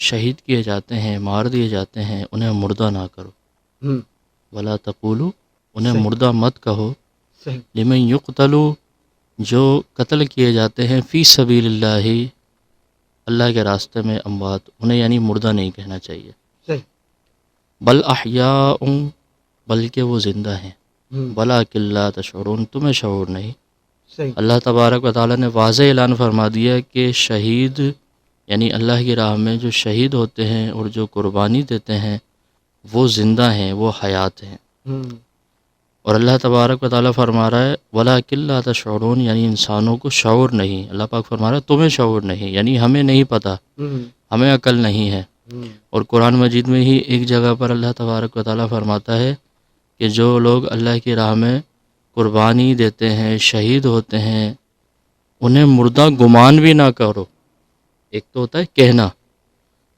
شہید کیے جاتے ہیں، مار دیے جاتے ہیں، انہیں مردہ نہ کرو، ہوں، ولا تقولوا، انہیں صحیح، مردہ مت کہو، صحیح، لمن یقتلوا، جو قتل کیے جاتے ہیں، فی سبیل اللہ، اللہ کے راستے میں، اموات، انہیں یعنی مردہ نہیں کہنا چاہیے، صحیح، بل احیاء، بلکہ وہ زندہ ہیں، ہوں، ولکن لا تشعرون، تمہیں شعور نہیں۔ صحیح، اللہ تبارک و تعالیٰ نے واضح اعلان فرما دیا کہ شہید یعنی اللہ کی راہ میں جو شہید ہوتے ہیں اور جو قربانی دیتے ہیں وہ زندہ ہیں، وہ حیات ہیں۔ ہوں، اور اللہ تبارک و تعالیٰ فرما رہا ہے وَلَٰكِن لَّا تَشْعُرُونَ، یعنی انسانوں کو شعور نہیں۔ اللہ پاک فرما رہا ہے تمہیں شعور نہیں، یعنی ہمیں نہیں پتہ، ہوں، ہمیں عقل نہیں ہے۔ ہوں، اور قرآن مجید میں ہی ایک جگہ پر اللہ تبارک و تعالیٰ فرماتا ہے کہ جو لوگ اللہ کی راہ میں قربانی دیتے ہیں، شہید ہوتے ہیں، انہیں مردہ گمان بھی نہ کرو۔ ایک تو ہوتا ہے کہنا،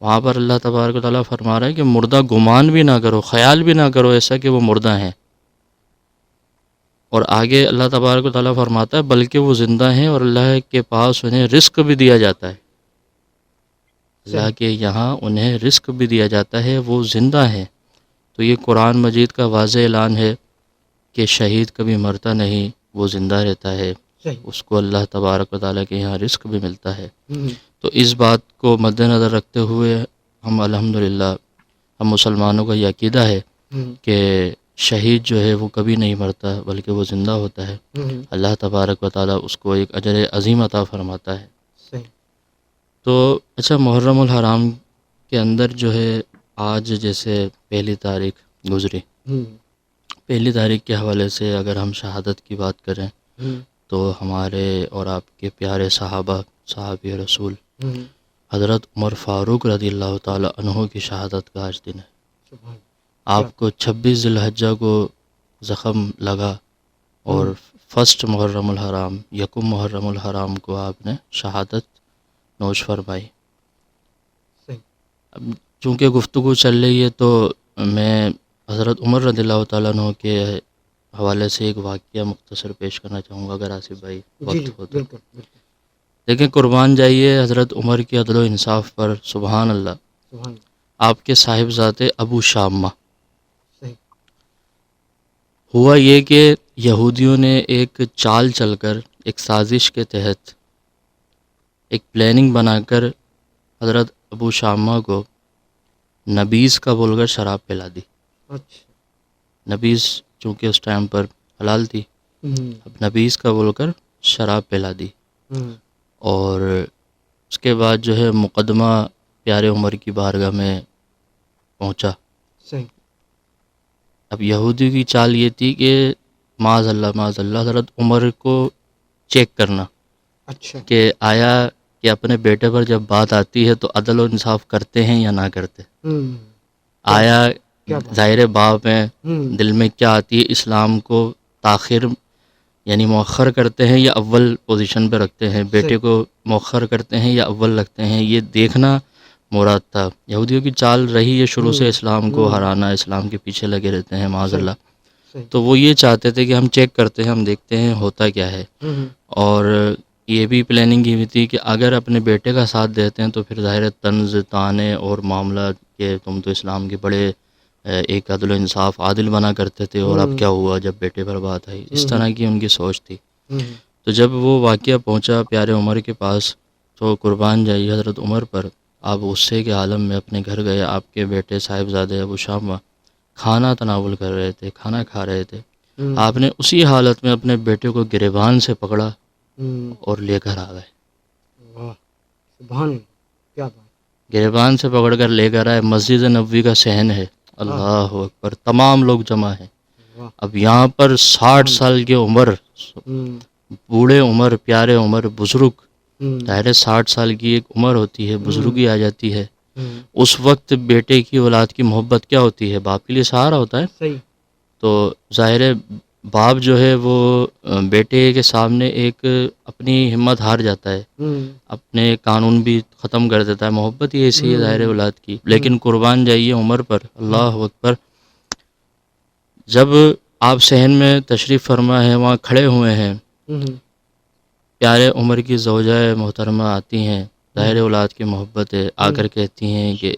وہاں پر اللہ تبارک و تعالیٰ فرما رہا ہے کہ مردہ گمان بھی نہ کرو، خیال بھی نہ کرو ایسا کہ وہ مردہ ہیں۔ اور آگے اللہ تبارک و تعالیٰ فرماتا ہے بلکہ وہ زندہ ہیں اور اللہ کے پاس انہیں رزق بھی دیا جاتا ہے، اللہ کے یہاں انہیں رزق بھی دیا جاتا ہے، وہ زندہ ہیں۔ تو یہ قرآن مجید کا واضح اعلان ہے کہ شہید کبھی مرتا نہیں، وہ زندہ رہتا ہے، صحیح، اس کو اللہ تبارک و تعالیٰ کے یہاں رزق بھی ملتا ہے۔ ہوں، تو اس بات کو مد نظر رکھتے ہوئے ہم الحمدللہ، ہم مسلمانوں کا یہ عقیدہ ہے ہوں، کہ شہید جو ہے وہ کبھی نہیں مرتا بلکہ وہ زندہ ہوتا ہے۔ ہوں، اللہ تبارک و تعالیٰ اس کو ایک اجر عظیم عطا فرماتا ہے۔ صحیح، تو اچھا، محرم الحرام کے اندر جو ہے آج جیسے پہلی تاریخ گزری، ہوں، پہلی تاریخ کے حوالے سے اگر ہم شہادت کی بات کریں ہوں، تو ہمارے اور آپ کے پیارے صحابہ، صحابی رسول ہوں، حضرت عمر فاروق رضی اللہ تعالی عنہ کی شہادت کا آج دن ہے۔ سبحان، آپ کو 26 ذی الحجہ کو زخم لگا اور فرسٹ محرم الحرام، یکم محرم الحرام کو آپ نے شہادت نوش فرمائی۔ صحیح، اب چونکہ گفتگو چل رہی ہے تو میں حضرت عمر رضی اللہ تعالیٰ عنہ کے حوالے سے ایک واقعہ مختصر پیش کرنا چاہوں گا اگر آصف بھائی جی وقت جی ہو تو۔ بالکل بالکل، دیکھیں، قربان جائیے حضرت عمر کی عدل و انصاف پر، سبحان اللہ۔ سبحان، آپ کے صاحبزادے ابو شامہ، صحیح، ہوا یہ کہ یہودیوں نے ایک چال چل کر، ایک سازش کے تحت، ایک پلاننگ بنا کر حضرت ابو شامہ کو نبیذ کا بول کر شراب پلا دی۔ اچھا، نبیذ چونکہ اس ٹائم پر حلال تھی، ہوں، اب نبیذ کا بول کر شراب پلا دی، ہوں، اور اس کے بعد جو ہے مقدمہ پیارے عمر کی بارگاہ میں پہنچا۔ صحیح، اب یہودی کی چال یہ تھی کہ معاذ اللہ حضرت عمر کو چیک کرنا اچھا، کہ آیا کہ اپنے بیٹے پر جب بات آتی ہے تو عدل و انصاف کرتے ہیں یا نہ کرتے، ہوں، آیا کیا بات، ظاہر باپ ہیں، ہوں، دل میں کیا آتی ہے، اسلام کو تاخیر یعنی مؤخر کرتے ہیں یا اول پوزیشن پہ رکھتے ہیں، بیٹے کو مؤخر کرتے ہیں یا اول رکھتے ہیں، یہ دیکھنا مراد تھا۔ یہودیوں کی چال رہی ہے شروع سے اسلام کو ہرانا، اسلام کے پیچھے لگے رہتے ہیں معاذ اللہ۔ صحیح، تو وہ یہ چاہتے تھے کہ ہم چیک کرتے ہیں، ہم دیکھتے ہیں ہوتا کیا ہے، ہوں، اور یہ بھی پلاننگ کی ہوئی تھی کہ اگر اپنے بیٹے کا ساتھ دیتے ہیں تو پھر ظاہر طنز طعنے اور معاملہ کہ تم تو اسلام کے بڑے ایک عدل و انصاف عادل بنا کرتے تھے، اور اب کیا ہوا جب بیٹے پر بات آئی، اس طرح کی ان کی سوچ تھی۔ ہوں، تو جب وہ واقعہ پہنچا پیارے عمر کے پاس تو قربان جائیے حضرت عمر پر، آپ غصے کے عالم میں اپنے گھر گئے، آپ کے بیٹے صاحبزادے ابو شامہ کھانا تناول کر رہے تھے، کھانا کھا رہے تھے، ہوں، آپ نے اسی حالت میں اپنے بیٹے کو گریبان سے پکڑا ہوں، اور لے کر آ گئے، واہ، سبحان اللہ، کیا بات، گریبان سے پکڑ کر لے کر آئے۔ مسجد نبوی کا صحن ہے، اللہ اکبر، تمام لوگ جمع ہیں۔ واہ، اب یہاں پر 60 سال کی عمر، ہوں، بوڑھے عمر، پیارے عمر، بزرگ، ہوں، ظاہر 60 سال کی ایک عمر ہوتی ہے، بزرگی آ جاتی ہے۔ ہوں، اس وقت بیٹے کی اولاد کی محبت کیا ہوتی ہے، باپ کے لیے سہارا ہوتا ہے، صحیح، تو ظاہر ہے باپ جو ہے وہ بیٹے کے سامنے ایک اپنی ہمت ہار جاتا ہے، ہوں، اپنے قانون بھی ختم کر دیتا ہے، محبت ہی ایسی ہے ظاہر اولاد کی۔ لیکن قربان جائیے عمر پر، اللہ اکبر، جب آپ صحن میں تشریف فرما ہے، وہاں کھڑے ہوئے ہیں، ہوں، پیارے عمر کی زوجہ محترمہ آتی ہیں، ظاہر اولاد کی محبت ہے، آ کر کہتی ہیں کہ